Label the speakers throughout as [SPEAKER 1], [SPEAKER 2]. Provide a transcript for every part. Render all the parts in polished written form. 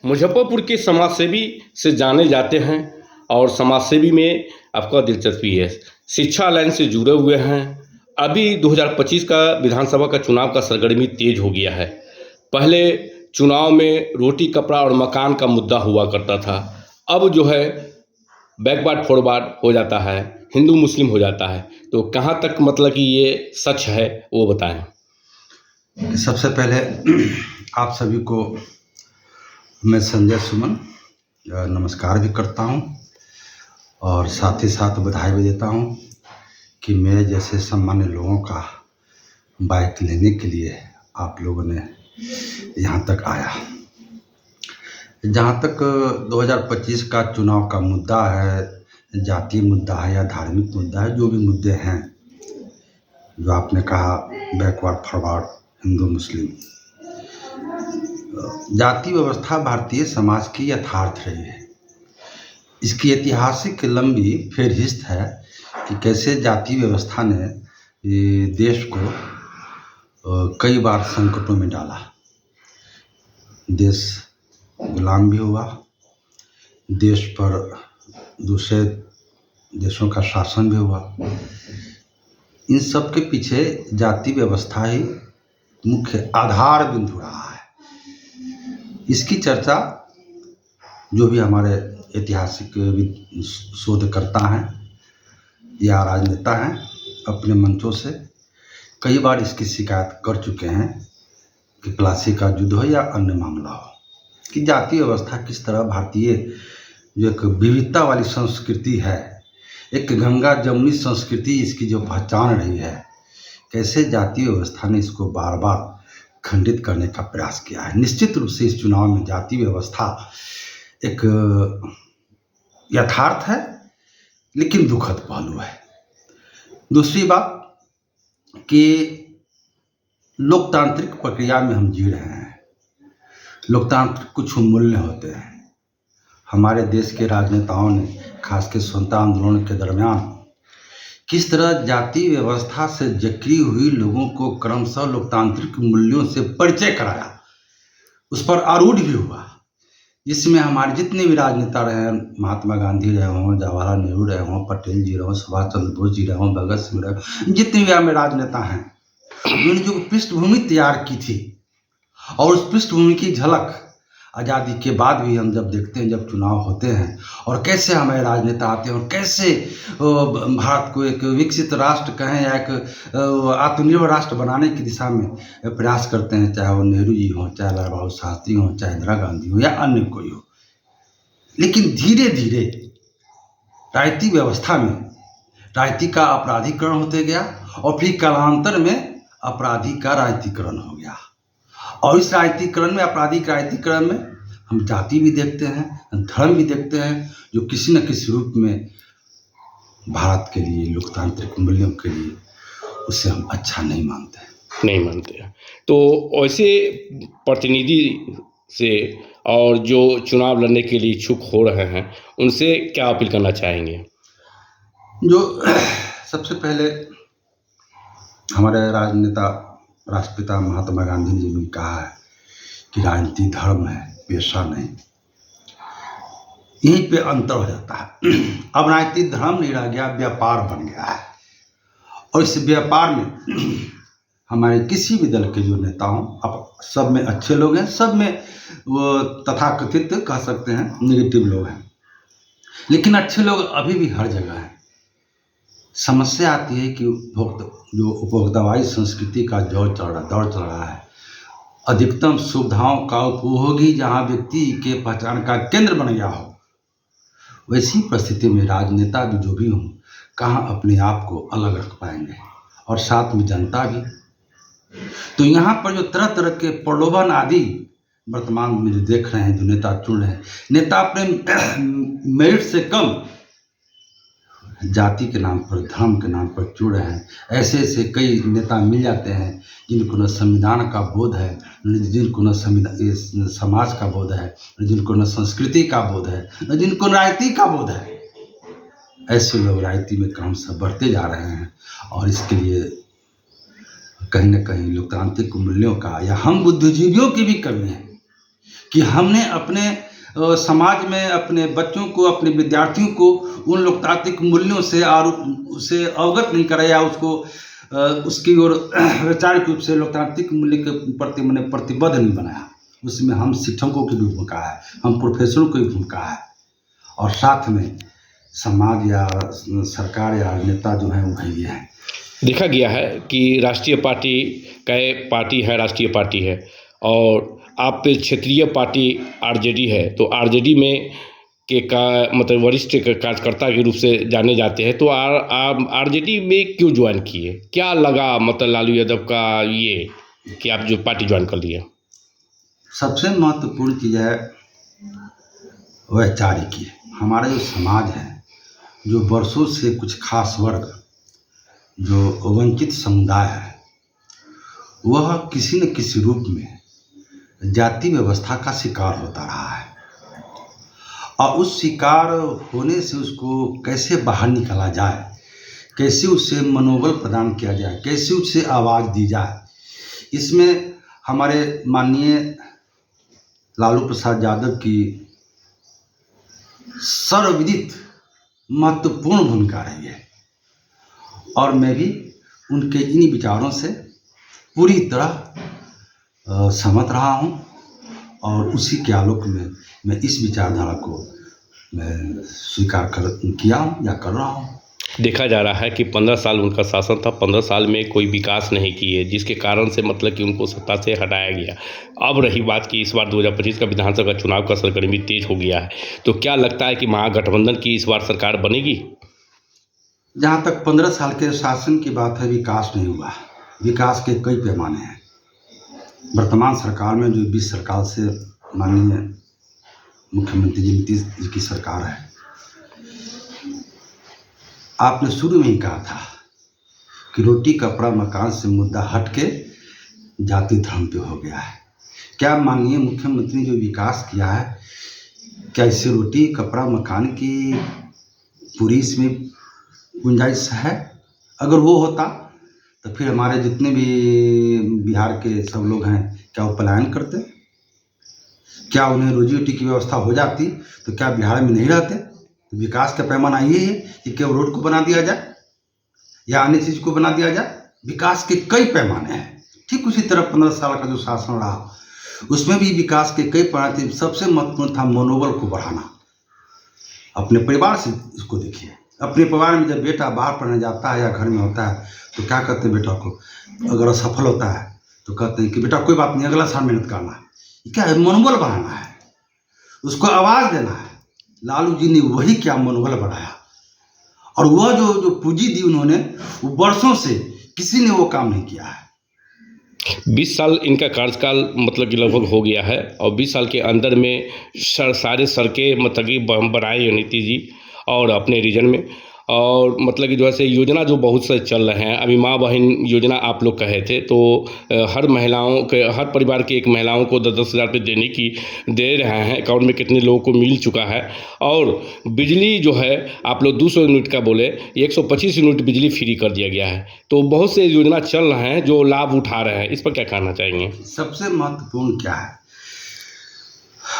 [SPEAKER 1] मुजफ्फरपुर के समाज सेवी से जाने जाते हैं और समाज सेवी में आपका दिलचस्पी है, शिक्षा लाइन से जुड़े हुए हैं। अभी 2025 का विधानसभा का चुनाव का सरगर्मी तेज हो गया है। पहले चुनाव में रोटी कपड़ा और मकान का मुद्दा हुआ करता था, अब जो है बैकवर्ड फॉरवर्ड हो जाता है, हिंदू मुस्लिम हो जाता है। तो कहाँ तक मतलब कि ये सच है वो बताएं।
[SPEAKER 2] सबसे पहले आप सभी को मैं संजय सुमन नमस्कार भी करता हूं और साथ ही साथ बधाई भी देता हूं कि मेरे जैसे सामान्य लोगों का बाइक लेने के लिए आप लोगों ने यहां तक आया। जहां तक 2025 का चुनाव का मुद्दा है, जातीय मुद्दा है या धार्मिक मुद्दा है, जो भी मुद्दे हैं, जो आपने कहा बैकवर्ड फॉरवर्ड हिंदू मुस्लिम, जाति व्यवस्था भारतीय समाज की यथार्थ रही है। इसकी ऐतिहासिक लंबी फेरहिस्त है कि कैसे जाति व्यवस्था ने देश को कई बार संकटों में डाला। देश गुलाम भी हुआ, देश पर दूसरे देशों का शासन भी हुआ। इन सब के पीछे जाति व्यवस्था ही मुख्य आधार बिंदु रहा है। इसकी चर्चा जो भी हमारे ऐतिहासिक शोधकर्ता हैं या राजनेता हैं अपने मंचों से कई बार इसकी शिकायत कर चुके हैं कि प्लासी का युद्ध हो या अन्य मामला हो, कि जाति व्यवस्था किस तरह भारतीय जो एक विविधता वाली संस्कृति है, एक गंगा जमुनी संस्कृति इसकी जो पहचान रही है, कैसे जाति व्यवस्था ने इसको बार बार खंडित करने का प्रयास किया है। निश्चित रूप से इस चुनाव में जाति व्यवस्था एक यथार्थ है, लेकिन दुखद पहलू है। दूसरी बात कि लोकतांत्रिक प्रक्रिया में हम जी रहे हैं। लोकतांत्रिक कुछ मूल्य होते हैं। हमारे देश के राजनेताओं ने खासकर स्वतंत्रता आंदोलन के दरमियान किस तरह जाति व्यवस्था से जकड़ी हुई लोगों को क्रमशः लोकतांत्रिक मूल्यों से परिचय कराया, उस पर आरूढ़ भी हुआ। जिसमें हमारे जितने भी राजनेता रहे, महात्मा गांधी रहे हों, जवाहरलाल नेहरू रहे हों, पटेल जी रहे हों, सुभाष चंद्र बोस जी रहे हों, भगत सिंह रहे हों, जितने भी हमारे राजनेता हैं, उन्होंने जो पृष्ठभूमि तैयार की थी और उस पृष्ठभूमि की झलक आज़ादी के बाद भी हम जब देखते हैं, जब चुनाव होते हैं और कैसे हमारे राजनेता आते हैं और कैसे भारत को एक विकसित राष्ट्र कहें या एक आत्मनिर्भर राष्ट्र बनाने की दिशा में प्रयास करते हैं, चाहे वो नेहरू जी हों, चाहे लाल बहादुर शास्त्री हों, चाहे इंदिरा गांधी हो या अन्य कोई हो। लेकिन धीरे धीरे राजनीतिक व्यवस्था में राजनीति का अपराधीकरण होते गया और फिर कालांतर में अपराधी का राजनीतिकरण हो गया। और इस राजनीतिकरण में, आपराधिक राजनीतिकरण में हम जाति भी देखते हैं, धर्म भी देखते हैं, जो किसी न किसी रूप में भारत के लिए, लोकतांत्रिक मूल्यों के लिए उसे हम अच्छा नहीं मानते।
[SPEAKER 1] तो ऐसे प्रतिनिधि से और जो चुनाव लड़ने के लिए इच्छुक हो रहे हैं, उनसे क्या अपील करना चाहेंगे?
[SPEAKER 2] जो सबसे पहले हमारे राजनेता राष्ट्रपिता महात्मा गांधी जी ने कहा है कि राजनीति धर्म है, पेशा नहीं। यहीं पे अंतर हो जाता है। अब राजनीति धर्म नहीं रह गया, व्यापार बन गया है। और इस व्यापार में हमारे किसी भी दल के जो नेता हों, अब सब में अच्छे लोग हैं, सब में वो तथाकथित कह सकते हैं नेगेटिव लोग हैं, लेकिन अच्छे लोग अभी भी हर जगह हैं। समस्या आती है कि उपभोक्तावादी संस्कृति का दौर चल रहा है। अधिकतम सुविधाओं का उपभोगी जहां व्यक्ति के पहचान का केंद्र बन गया हो, वैसी परिस्थिति में राजनेता भी जो भी हों, कहाँ अपने आप को अलग रख पाएंगे और साथ में जनता भी। तो यहाँ पर जो तरह तरह के प्रलोभन आदि वर्तमान में जो देख रहे हैं, जो नेता चुन रहे हैं, नेता अपने मेरिट से कम जाति के नाम पर, धर्म के नाम पर जुड़ रहे हैं। ऐसे ऐसे कई नेता मिल जाते हैं जिनको न संविधान का बोध है, जिनको न समाज का बोध है, जिनको न संस्कृति का बोध है, न जिनको राजनीति का बोध है। ऐसे लोग राजनीति में क्रमशः बढ़ते जा रहे हैं और इसके लिए कहीं न कहीं लोकतांत्रिक मूल्यों का या हम बुद्धिजीवियों की भी कमी है कि हमने अपने समाज में अपने बच्चों को, अपने विद्यार्थियों को उन लोकतांत्रिक मूल्यों से और उसे अवगत नहीं कराया, उसको उसकी ओर वैचारिक रूप से लोकतांत्रिक मूल्य के प्रति मैंने प्रतिबद्ध नहीं बनाया। उसमें हम शिक्षकों की भी भूमिका है, हम प्रोफेसरों की भी भूमिका है, और साथ में समाज या सरकार या नेता जो हैं वो भैया हैं।
[SPEAKER 1] देखा गया है कि राष्ट्रीय पार्टी पार्टी है, राष्ट्रीय पार्टी है, और आप क्षेत्रीय पार्टी आरजेडी है, तो आरजेडी में मतलब वरिष्ठ कार्यकर्ता के रूप से जाने जाते हैं, तो आरजेडी में क्यों ज्वाइन किए? क्या लगा मतलब लालू यादव का ये कि आप जो पार्टी ज्वाइन कर लिए?
[SPEAKER 2] सबसे महत्वपूर्ण चीज़ है वैचारिक। हमारा जो समाज है, जो वर्षों से कुछ खास वर्ग, जो वंचित समुदाय है, वह किसी न किसी रूप में जाति व्यवस्था का शिकार होता रहा है, और उस शिकार होने से उसको कैसे बाहर निकाला जाए, कैसे उसे मनोबल प्रदान किया जाए, कैसे उसे आवाज़ दी जाए, इसमें हमारे माननीय लालू प्रसाद यादव की सर्वविदित महत्वपूर्ण भूमिका रही है, और मैं भी उनके इन विचारों से पूरी तरह सहमत रहा हूँ, और उसी के आलोक में मैं इस विचारधारा को मैं स्वीकार किया हूँ या कर रहा हूँ।
[SPEAKER 1] देखा जा रहा है कि 15 साल उनका शासन था, 15 साल में कोई विकास नहीं किए, जिसके कारण से मतलब कि उनको सत्ता से हटाया गया। अब रही बात कि इस बार 2025 का विधानसभा चुनाव का सरगर्मी तेज हो गया है, तो क्या लगता है कि महागठबंधन की इस बार सरकार बनेगी?
[SPEAKER 2] जहाँ तक 15 साल के शासन की बात है, विकास नहीं हुआ। विकास के कई पैमाने हैं। वर्तमान सरकार में जो 20 साल से माननीय मुख्यमंत्री जी नीतीश जी की सरकार है, आपने शुरू में ही कहा था कि रोटी कपड़ा मकान से मुद्दा हट के जाति धर्म पे हो गया है। क्या माननीय मुख्यमंत्री ने जो विकास किया है, क्या इससे रोटी कपड़ा मकान की पूरी इसमें गुंजाइश है? अगर वो होता तो फिर हमारे जितने भी बिहार के सब लोग हैं, क्या वो पलायन करते? क्या उन्हें रोजी रोटी की व्यवस्था हो जाती तो क्या बिहार में नहीं रहते? तो विकास का पैमाना ये है कि केवल रोड को बना दिया जाए या अन्य चीज़ को बना दिया जाए। विकास के कई पैमाने हैं। ठीक उसी तरह 15 साल का जो शासन रहा, उसमें भी विकास के कई पैमाने थे। सबसे महत्वपूर्ण था मनोबल को बढ़ाना। अपने परिवार से इसको देखिए। अपने परिवार में जब बेटा बाहर पढ़ने जाता है या घर में होता है तो क्या कहते हैं बेटा को, अगर असफल होता है तो कहते हैं कि बेटा कोई बात नहीं, अगला साल मेहनत करना है। क्या है? मनोबल बढ़ाना है, उसको आवाज़ देना है। लालू जी ने वही क्या मनोबल बढ़ाया, और वह जो पूंजी दी उन्होंने, वो वर्षों से किसी ने वो काम नहीं किया है।
[SPEAKER 1] 20 साल इनका कार्यकाल मतलब कि लगभग हो गया है, और 20 साल के अंदर में सारे सड़कें मतलब कि बनाए नीतीश जी और अपने रीजन में, और मतलब कि जो है योजना जो बहुत से चल रहे हैं। अभी माँ बहन योजना आप लोग कहे थे, तो हर महिलाओं के, हर परिवार के एक महिलाओं को 10-10 हज़ार रुपये देने की दे रहे हैं। अकाउंट में कितने लोगों को मिल चुका है। और बिजली जो है आप लोग 200 यूनिट का बोले, 125 यूनिट बिजली फ्री कर दिया गया है। तो बहुत से योजना चल रहे हैं जो लाभ उठा रहे हैं, इस पर क्या कहना चाहेंगे?
[SPEAKER 2] सबसे महत्वपूर्ण क्या है,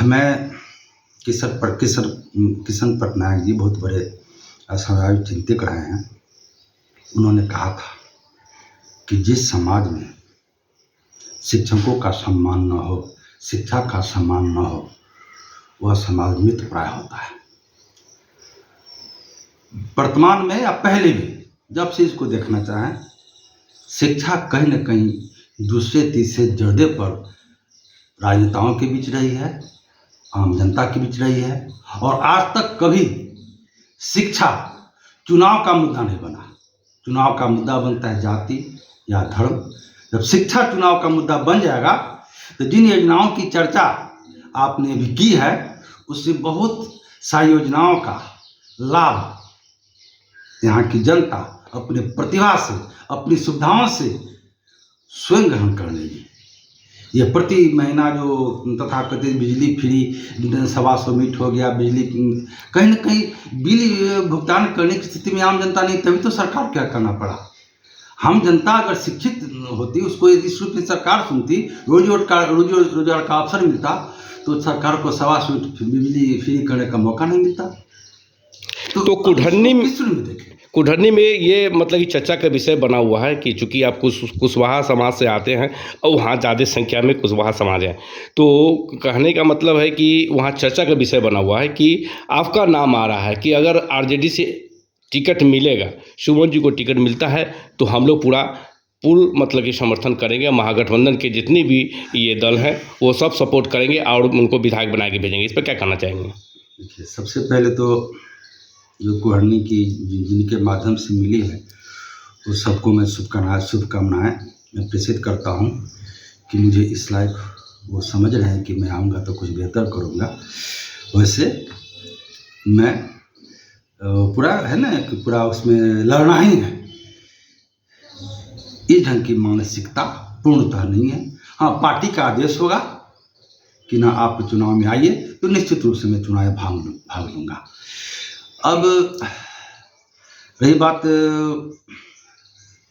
[SPEAKER 2] मैं किशन पटनायक जी बहुत बड़े सामाजिक चिंतक रहे हैं। उन्होंने कहा था कि जिस समाज में शिक्षकों का सम्मान न हो, शिक्षा का सम्मान न हो, वह समाज मृत प्राय होता है। वर्तमान में या पहले भी जब से इसको देखना चाहें, शिक्षा कहीं न कहीं दूसरे तीसरे जर्दे पर राजनेताओं के बीच रही है, आम जनता के बीच रही है, और आज तक कभी शिक्षा चुनाव का मुद्दा नहीं बना। चुनाव का मुद्दा बनता है जाति या धर्म। जब शिक्षा चुनाव का मुद्दा बन जाएगा तो जिन योजनाओं की चर्चा आपने भी की है, उससे बहुत सारी योजनाओं का लाभ यहाँ की जनता अपने प्रतिभा से, अपनी सुविधाओं से स्वयं ग्रहण कर लेगी। ये प्रति महीना जो तथाकथित बिजली फ्री 125 यूनिट हो गया, बिजली कहीं न कहीं बिल भुगतान करने की स्थिति में आम जनता नहीं, तभी तो सरकार क्या करना पड़ा। हम जनता अगर शिक्षित होती, उसको यदि इस रूप में सरकार सुनती, रोजगार का अवसर मिलता, तो सरकार को 1.25 यूनिट बिजली फ्री करने का मौका नहीं मिलता।
[SPEAKER 1] तो कुढ़नी में
[SPEAKER 2] किस रूप में देखें?
[SPEAKER 1] कुढ़नी में ये मतलब कि चर्चा का विषय बना हुआ है कि चूंकि आप कुशवाहा समाज से आते हैं और वहाँ ज़्यादा संख्या में कुशवाहा समाज है, तो कहने का मतलब है कि वहाँ चर्चा का विषय बना हुआ है कि आपका नाम आ रहा है कि अगर आरजेडी से टिकट मिलेगा, सुमन जी को टिकट मिलता है, तो हम लोग पूर्ण मतलब कि समर्थन करेंगे। महागठबंधन के जितनी भी ये दल हैं वो सब सपोर्ट करेंगे और उनको विधायक बना के भेजेंगे। इस पर क्या कहना चाहेंगे?
[SPEAKER 2] देखिए, सबसे पहले तो जो कुढ़नी की जिनके माध्यम से मिली है, वो सबको मैं शुभकामनाएं मैं प्रेषित करता हूं कि मुझे इस लायक वो समझ रहे हैं कि मैं आऊँगा तो कुछ बेहतर करूँगा। वैसे मैं पूरा है ना कि पूरा उसमें लड़ना ही है, इस ढंग की मानसिकता पूर्णतः नहीं है। हाँ, पार्टी का आदेश होगा कि ना आप चुनाव में आइए, तो निश्चित रूप से मैं चुनाव में भाग लूँगा। अब रही बात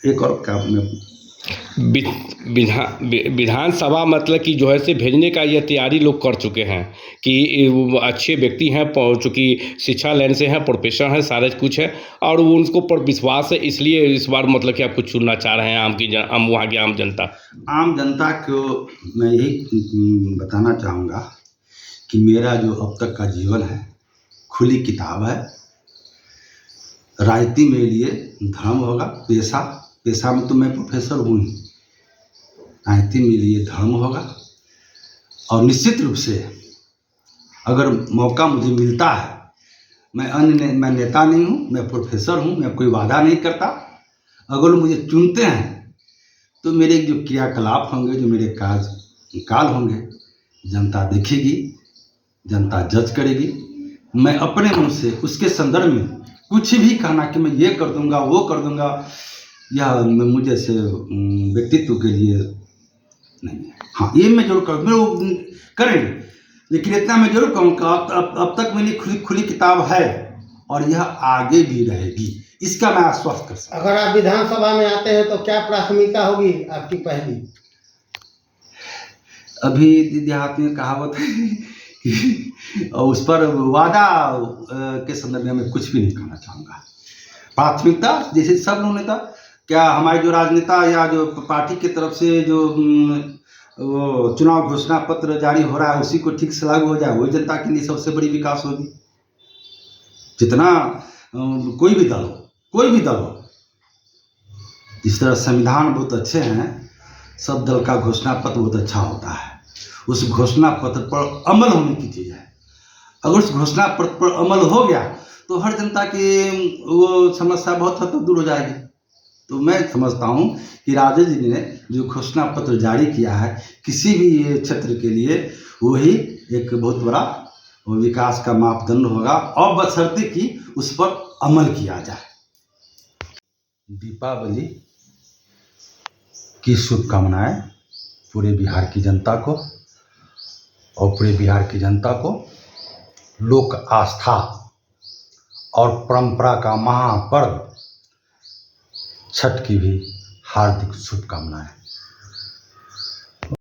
[SPEAKER 2] एक और क्या
[SPEAKER 1] विधानसभा मतलब कि जो है से भेजने का ये तैयारी लोग कर चुके हैं कि वो अच्छे व्यक्ति हैं, चूँकि शिक्षा लाइन से हैं, प्रोफेसर हैं, सारा कुछ है और वो उनको पर विश्वास है, इसलिए इस बार मतलब कि आपको चुनना चाह रहे हैं वहाँ की आम जनता
[SPEAKER 2] को मैं यही बताना चाहूँगा कि मेरा जो अब तक का जीवन है खुली किताब है। राजनीति मेरे लिए धर्म होगा, पेशा में तो मैं प्रोफेसर हूँ ही, राजनीति मेरे लिए धर्म होगा। और निश्चित रूप से अगर मौका मुझे मिलता है, मैं नेता नहीं हूँ, मैं प्रोफेसर हूँ, मैं कोई वादा नहीं करता। अगर मुझे चुनते हैं तो मेरे जो क्रियाकलाप होंगे, जो मेरे काल होंगे, जनता देखेगी, जनता जज करेगी। मैं अपने मुँह से उसके संदर्भ में कुछ भी कहना कि मैं ये कर दूंगा, वो कर दूंगा, यह मुझे से व्यक्तित्व के लिए नहीं है। हाँ, ये मैं जरूर करूँगा, वो करेंगे, लेकिन इतना मैं जरूर कहूँगा अब तक मेरी खुली किताब है और यह आगे भी रहेगी, इसका मैं आश्वस्त कर सकता हूँ।
[SPEAKER 3] अगर आप विधानसभा में आते हैं तो क्या प्राथमिकता होगी आपकी पहली?
[SPEAKER 2] अभी देहात में कहावत है और उस पर वादा के संदर्भ में मैं कुछ भी नहीं कहना चाहूँगा। प्राथमिकता जैसे सब लोगों ने था, क्या हमारे जो राजनेता या जो पार्टी की तरफ से जो वो चुनाव घोषणा पत्र जारी हो रहा है उसी को ठीक से लागू हो जाए, वही जनता के लिए सबसे बड़ी विकास होगी। जितना कोई भी दल हो, इस तरह संविधान बहुत अच्छे हैं, सब दल का घोषणा पत्र बहुत अच्छा होता है। उस घोषणा पत्र पर अमल होने की चीज़ है। अगर उस घोषणा पत्र पर अमल हो गया तो हर जनता की वो समस्या बहुत हद तक दूर हो जाएगी। तो मैं समझता हूँ कि राजे जी ने जो घोषणा पत्र जारी किया है किसी भी क्षेत्र के लिए, वही एक बहुत बड़ा विकास का मापदंड होगा और बशर्ते कि उस पर अमल किया जाए। दीपावली की शुभकामनाएं पूरे बिहार की जनता को, और पूरे बिहार की जनता को लोक आस्था और परंपरा का महापर्व छठ की भी हार्दिक शुभकामनाएं।